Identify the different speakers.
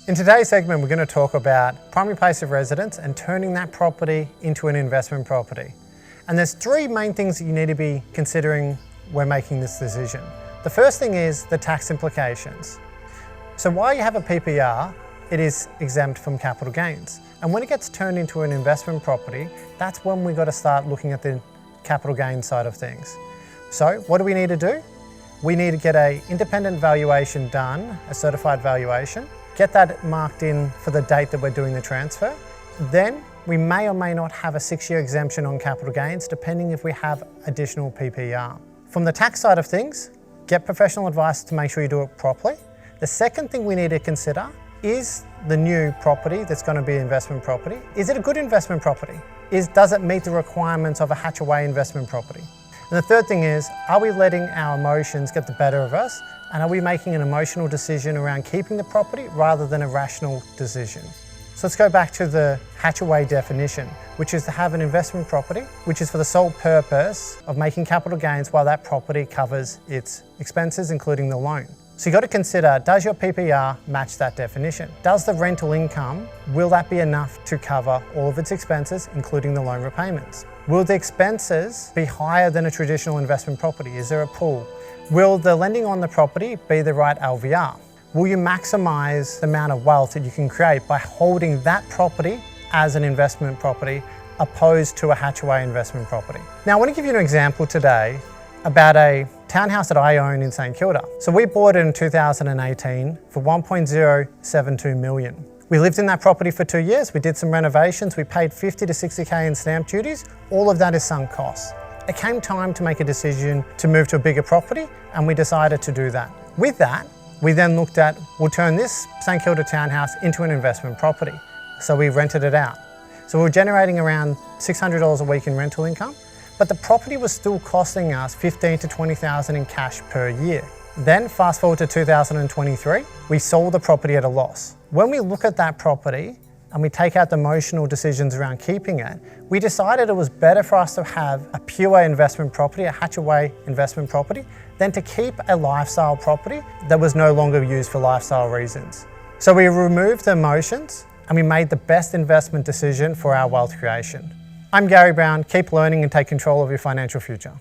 Speaker 1: In today's segment, we're going to talk about primary place of residence and turning that property into an investment property. And there's three main things that you need to be considering when making this decision. The first thing is the tax implications. So while you have a PPR, it is exempt from capital gains. And when it gets turned into an investment property, that's when we've got to start looking at the capital gains side of things. So what do we need to do? We need to get an independent valuation done, a certified valuation, get that marked in for the date that we're doing the transfer. Then we may or may not have a 6-year exemption on capital gains, depending if we have additional PPR. From the tax side of things, get professional advice to make sure you do it properly. The second thing we need to consider is the new property that's going to be investment property. Is it a good investment property? Does it meet the requirements of a Hatchaway investment property? And the third thing is, are we letting our emotions get the better of us? And are we making an emotional decision around keeping the property rather than a rational decision? So let's go back to the Hatchaway definition, which is to have an investment property, which is for the sole purpose of making capital gains while that property covers its expenses, including the loan. So you've got to consider, does your PPR match that definition? Does the rental income, will that be enough to cover all of its expenses, including the loan repayments? Will the expenses be higher than a traditional investment property? Is there a pool? Will the lending on the property be the right LVR? Will you maximise the amount of wealth that you can create by holding that property as an investment property opposed to a Hatchaway investment property? Now I want to give you an example today about a townhouse that I own in St Kilda. So we bought it in 2018 for 1.072 million. We lived in that property for 2 years, we did some renovations, we paid 50 to 60K in stamp duties, all of that is sunk costs. It came time to make a decision to move to a bigger property and we decided to do that. With that, we then looked at, we'll turn this St Kilda townhouse into an investment property. So we rented it out. So we were generating around $600 a week in rental income, but the property was still costing us $15,000 to $20,000 in cash per year. Then fast forward to 2023, we sold the property at a loss. When we look at that property and we take out the emotional decisions around keeping it, we decided it was better for us to have a pure investment property, a Hatchaway investment property, than to keep a lifestyle property that was no longer used for lifestyle reasons. So we removed the emotions and we made the best investment decision for our wealth creation. I'm Gary Brown. Keep learning and take control of your financial future.